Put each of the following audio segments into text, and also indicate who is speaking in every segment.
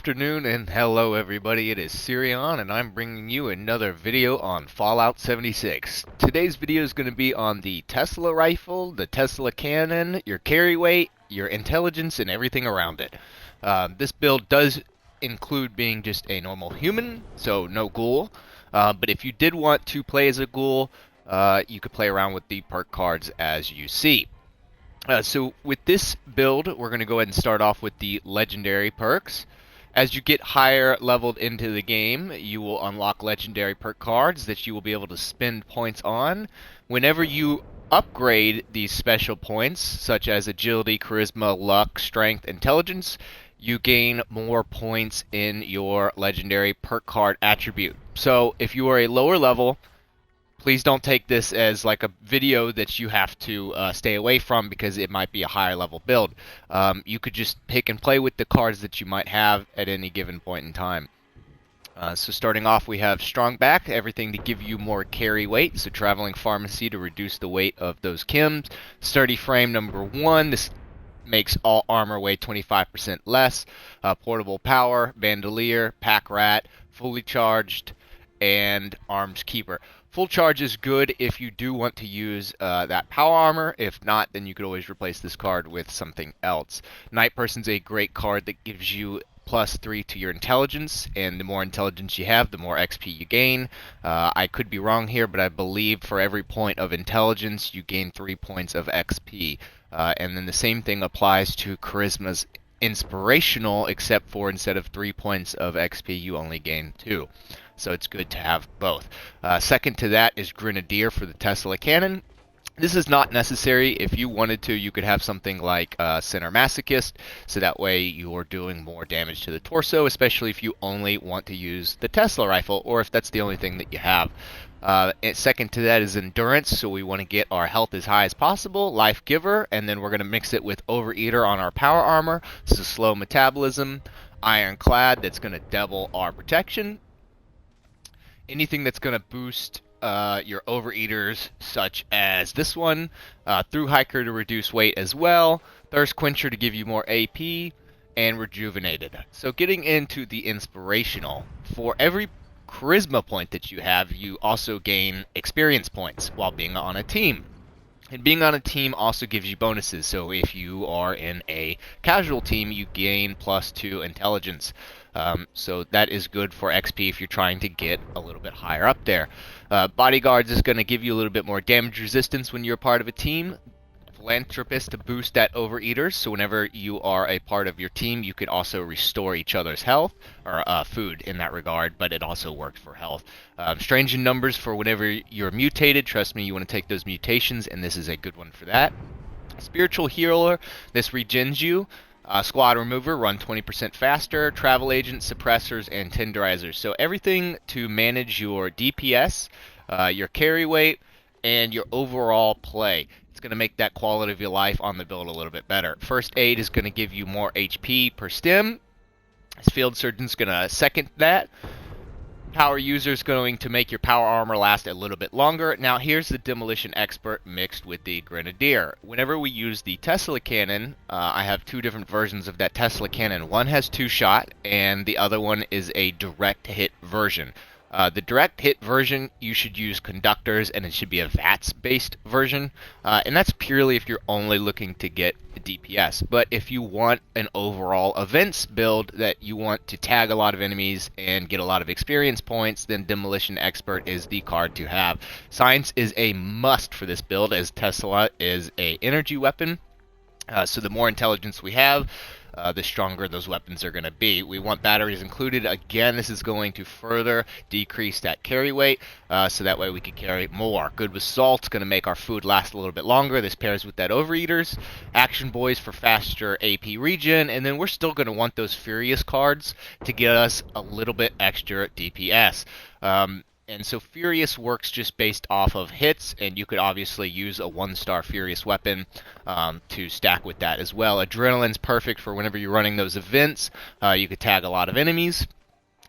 Speaker 1: afternoon and hello everybody, it is Surion and I'm bringing you another video on Fallout 76. Today's video is going to be on the Tesla rifle, the Tesla cannon, your carry weight, your intelligence, and everything around it. This build does include being just a normal human, so no ghoul, but if you did want to play as a ghoul, you could play around with the perk cards as you see. So with this build, we're going to go ahead and start off with the legendary perks. As you get higher leveled into the game, you will unlock legendary perk cards that you will be able to spend points on. Whenever you upgrade these special points, such as agility, charisma, luck, strength, intelligence, you gain more points in your legendary perk card attribute. So if you are a lower level, please don't take this as like a video that you have to stay away from because it might be a higher level build. You could just pick and play with the cards that you might have at any given point in time. So starting off, we have strong back, everything to give you more carry weight. So traveling pharmacy to reduce the weight of those chems. Sturdy frame number 1. This makes all armor weigh 25% less. Portable power, bandolier, pack rat, fully charged, and arms keeper. Full charge is good if you do want to use that power armor. If not, then you could always replace this card with something else. Night Person's a great card that gives you +3 to your intelligence, and the more intelligence you have, the more XP you gain. I could be wrong here, but I believe for every point of intelligence, you gain 3 points of XP. And then the same thing applies to Charisma's inspirational, except for instead of 3 points of XP, you only gain 2. So it's good to have both. Second to that is Grenadier for the Tesla cannon. This is not necessary. If you wanted to, you could have something like Center Masochist, so that way you're doing more damage to the torso, especially if you only want to use the Tesla rifle, or if that's the only thing that you have. And second to that is Endurance, so we want to get our health as high as possible. Life Giver, and then we're going to mix it with Overeater on our power armor. This is slow metabolism. Ironclad, that's going to double our protection. Anything that's going to boost your overeaters, such as this one. Through Hiker to reduce weight as well. Thirst Quencher to give you more AP. And Rejuvenated. So getting into the inspirational, for every charisma point that you have, you also gain experience points while being on a team. And being on a team also gives you bonuses. So if you are in a casual team, you gain +2 intelligence. So that is good for XP if you're trying to get a little bit higher up there. Bodyguards is going to give you a little bit more damage resistance when you're part of a team. Philanthropist to boost that overeaters, so whenever you are a part of your team, you could also restore each other's health, or food in that regard, but it also works for health. Strange in numbers for whenever you're mutated. Trust me, you want to take those mutations, and this is a good one for that. Spiritual Healer, this regens you. Squad Remover, run 20% faster. Travel Agent, Suppressors, and Tenderizers. So everything to manage your DPS, your carry weight, and your overall play. It's going to make that quality of your life on the build a little bit better. First Aid is going to give you more HP per stim. Field Surgeon's going to second that. Power User is going to make your power armor last a little bit longer. Now here's the Demolition Expert mixed with the Grenadier. Whenever we use the Tesla cannon, I have 2 different versions of that Tesla cannon. One has 2-shot, and the other one is a direct hit version. The direct hit version, you should use conductors, and it should be a VATS-based version, and that's purely if you're only looking to get the DPS. But if you want an overall events build that you want to tag a lot of enemies and get a lot of experience points, then Demolition Expert is the card to have. Science is a must for this build, as Tesla is a energy weapon, so the more intelligence we have, the stronger those weapons are going to be. We want batteries included. Again, this is going to further decrease that carry weight, so that way we can carry more. Good with Salt's going to make our food last a little bit longer. This pairs with that Overeaters. Action Boys for faster AP regen, and then we're still going to want those Furious cards to get us a little bit extra DPS. And so Furious works just based off of hits, and you could obviously use a 1-star Furious weapon to stack with that as well. Adrenaline's perfect for whenever you're running those events. You could tag a lot of enemies.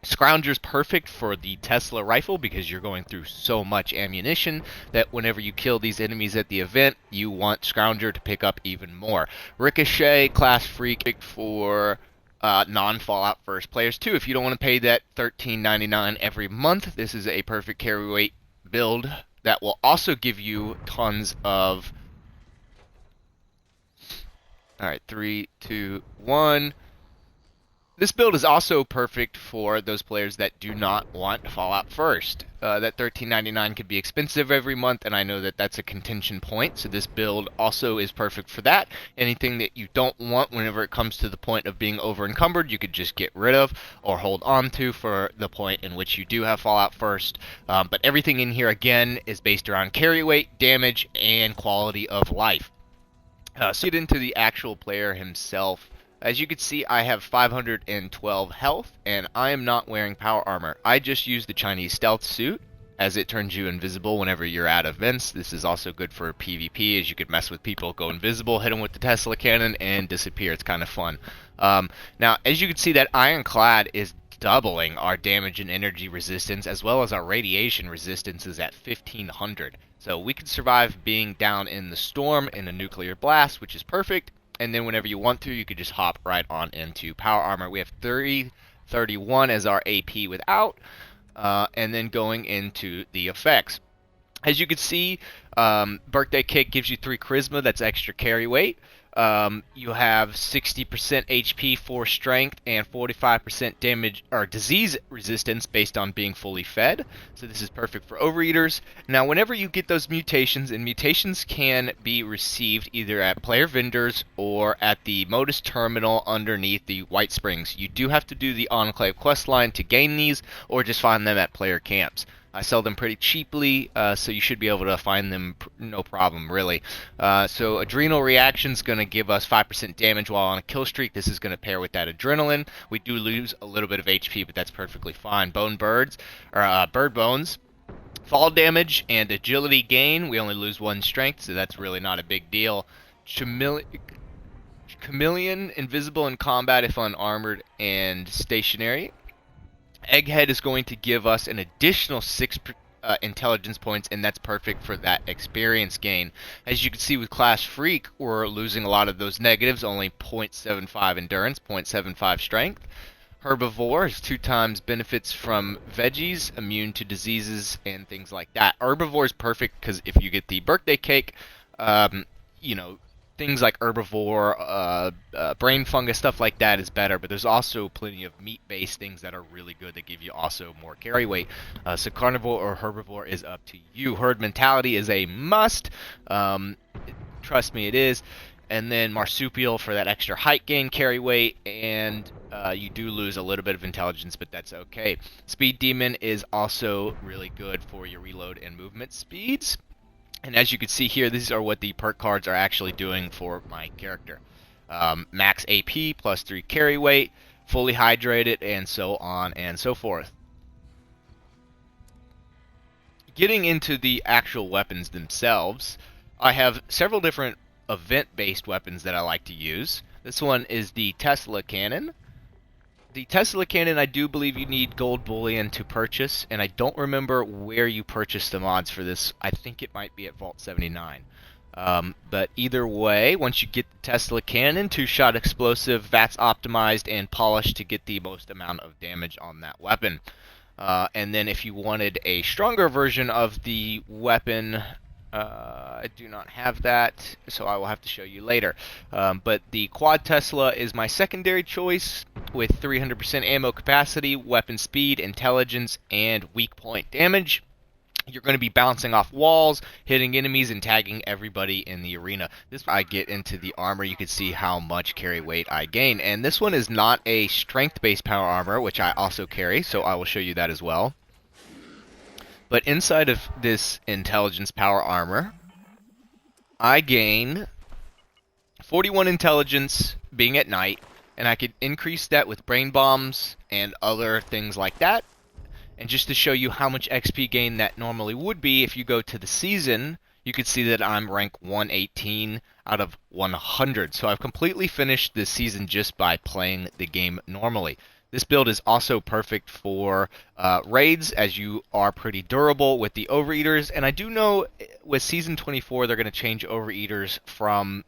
Speaker 1: Scrounger's perfect for the Tesla rifle because you're going through so much ammunition that whenever you kill these enemies at the event, you want Scrounger to pick up even more. Ricochet, class freak for non-Fallout First players too. If you don't want to pay that $13.99 every month, this is a perfect carry weight build that will also give you tons of... Alright, 3, 2, 1. This build is also perfect for those players that do not want Fallout First. That $13.99 could be expensive every month, and I know that that's a contention point, so this build also is perfect for that. Anything that you don't want whenever it comes to the point of being over-encumbered, you could just get rid of or hold on to for the point in which you do have Fallout First. But everything in here, again, is based around carry weight, damage, and quality of life. So get into the actual player himself. As you can see, I have 512 health, and I am not wearing power armor. I just use the Chinese stealth suit, as it turns you invisible whenever you're at events. This is also good for PvP, as you could mess with people, go invisible, hit them with the Tesla cannon, and disappear. It's kind of fun. Now, as you can see, that ironclad is doubling our damage and energy resistance, as well as our radiation resistance is at 1500. So we could survive being down in the storm in a nuclear blast, which is perfect. And then whenever you want to, you could just hop right on into power armor. We have 331 as our AP without, and then going into the effects. As you can see, Birthday Cake gives you 3 charisma, that's extra carry weight. You have 60% HP, 4 strength, and 45% damage or disease resistance based on being fully fed. So this is perfect for overeaters. Now, whenever you get those mutations, and mutations can be received either at player vendors or at the Modus terminal underneath the White Springs. You do have to do the Enclave questline to gain these, or just find them at player camps. I sell them pretty cheaply, so you should be able to find them no problem, really. So Adrenal Reaction's going to give us 5% damage while on a kill streak. This is going to pair with that adrenaline. We do lose a little bit of HP, but that's perfectly fine. Bird Bones. Fall damage and agility gain. We only lose 1 strength, so that's really not a big deal. Chameleon, invisible in combat if unarmored and stationary. Egghead is going to give us an additional 6 intelligence points, and that's perfect for that experience gain. As you can see with Class Freak, we're losing a lot of those negatives, only 0.75 endurance, 0.75 strength. Herbivore is 2 times benefits from veggies, immune to diseases, and things like that. Herbivore is perfect because if you get the Birthday Cake, you know, things like herbivore, brain fungus, stuff like that is better, but there's also plenty of meat-based things that are really good that give you also more carry weight. So carnivore or herbivore is up to you. Herd mentality is a must. Trust me, it is. And then marsupial for that extra height gain, carry weight, and you do lose a little bit of intelligence, but that's okay. Speed demon is also really good for your reload and movement speeds. And as you can see here, these are what the perk cards are actually doing for my character. Max AP, plus 3 carry weight, fully hydrated, and so on and so forth. Getting into the actual weapons themselves, I have several different event-based weapons that I like to use. This one is the Tesla Cannon. The Tesla Cannon, I do believe you need gold bullion to purchase, and I don't remember where you purchase the mods for this. I think it might be at Vault 79. But either way, once you get the Tesla Cannon, 2-shot explosive, VATS optimized and polished to get the most amount of damage on that weapon. And then if you wanted a stronger version of the weapon, I do not have that, so I will have to show you later. But the Quad Tesla is my secondary choice with 300% ammo capacity, weapon speed, intelligence, and weak point damage. You're going to be bouncing off walls, hitting enemies, and tagging everybody in the arena. This I get into the armor, you can see how much carry weight I gain. And this one is not a strength-based power armor, which I also carry, so I will show you that as well. But inside of this intelligence power armor, I gain 41 intelligence being at night, and I could increase that with brain bombs and other things like that. And just to show you how much XP gain that normally would be, if you go to the season, you can see that I'm rank 118 out of 100. So I've completely finished this season just by playing the game normally. This build is also perfect for raids, as you are pretty durable with the Overeaters. And I do know with Season 24 they're going to change Overeaters from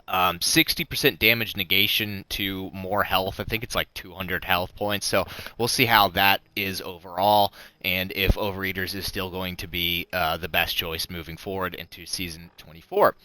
Speaker 1: 60% damage negation to more health. I think it's like 200 health points. So we'll see how that is overall, and if Overeaters is still going to be the best choice moving forward into Season 24.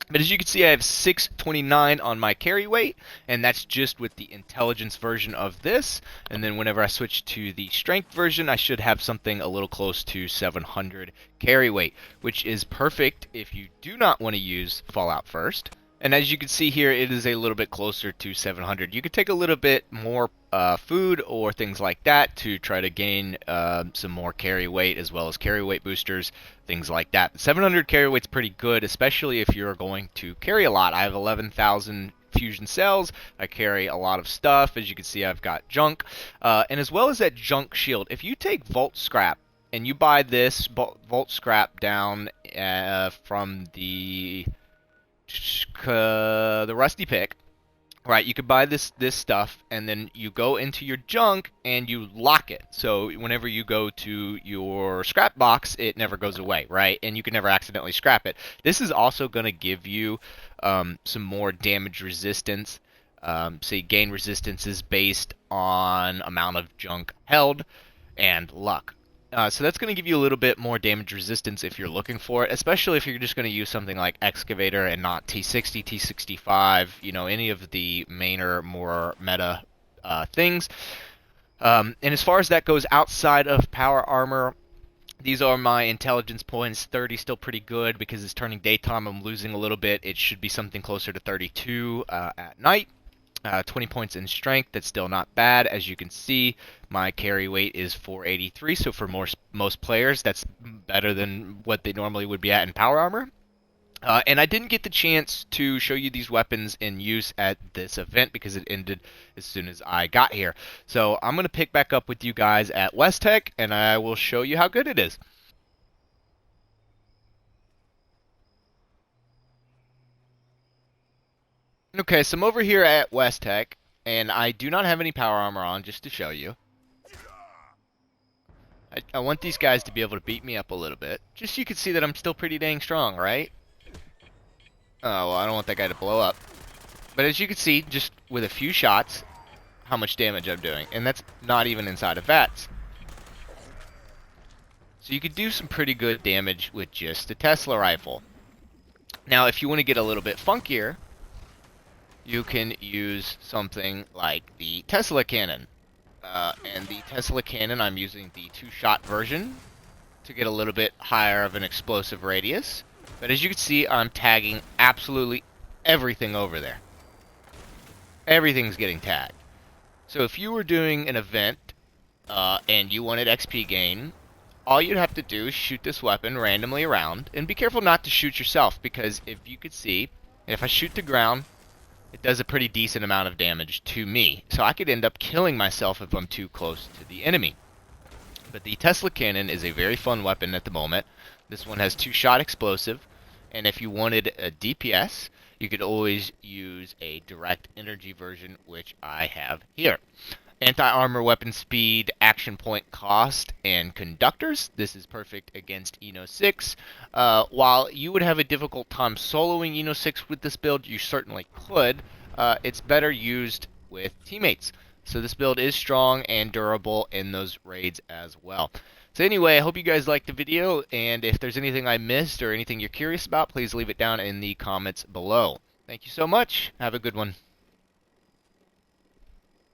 Speaker 1: But as you can see, I have 629 on my carry weight, and that's just with the intelligence version of this. And then whenever I switch to the strength version, I should have something a little close to 700 carry weight, which is perfect if you do not want to use Fallout First. And as you can see here, it is a little bit closer to 700. You could take a little bit more food or things like that to try to gain some more carry weight, as well as carry weight boosters, things like that. 700 carry weight's pretty good, especially if you're going to carry a lot. I have 11,000 fusion cells. I carry a lot of stuff. As you can see, I've got junk. And as well as that junk shield, if you take Vault Scrap and you buy this Vault Scrap down from the Rusty Pick, right? You could buy this stuff, and then you go into your junk and you lock it. So whenever you go to your scrap box, it never goes away, right? And you can never accidentally scrap it. This is also going to give you some more damage resistance. So you gain resistances based on amount of junk held and luck. So that's going to give you a little bit more damage resistance if you're looking for it, especially if you're just going to use something like Excavator and not T60, T65, you know, any of the mainer, more meta things. And as far as that goes outside of power armor, these are my intelligence points. 30 still pretty good because it's turning daytime. I'm losing a little bit. It should be something closer to 32 at night. 20 points in strength, that's still not bad. As you can see, my carry weight is 483, so for most players, that's better than what they normally would be at in power armor. And I didn't get the chance to show you these weapons in use at this event because it ended as soon as I got here. So I'm going to pick back up with you guys at West Tech, and I will show you how good it is. Okay, so I'm over here at West Tech, and I do not have any power armor on, just to show you. I want these guys to be able to beat me up a little bit, just so you can see that I'm still pretty dang strong, right? Oh, well, I don't want that guy to blow up. But as you can see, just with a few shots, how much damage I'm doing. And that's not even inside of VATS. So you could do some pretty good damage with just the Tesla rifle. Now, if you want to get a little bit funkier, you can use something like the Tesla cannon. And the Tesla cannon, I'm using the 2-shot version to get a little bit higher of an explosive radius. But as you can see, I'm tagging absolutely everything over there. Everything's getting tagged. So if you were doing an event and you wanted XP gain, all you'd have to do is shoot this weapon randomly around. And be careful not to shoot yourself, because if you could see, if I shoot the ground, it does a pretty decent amount of damage to me. So I could end up killing myself if I'm too close to the enemy. But the Tesla cannon is a very fun weapon at the moment. This one has 2-shot explosive. And if you wanted a DPS, you could always use a direct energy version, which I have here. Anti-armor weapon speed, action point cost, and conductors. This is perfect against Eno 6. While you would have a difficult time soloing Eno 6 with this build, you certainly could. It's better used with teammates. So this build is strong and durable in those raids as well. So anyway, I hope you guys liked the video, and if there's anything I missed or anything you're curious about, please leave it down in the comments below. Thank you so much. Have a good one.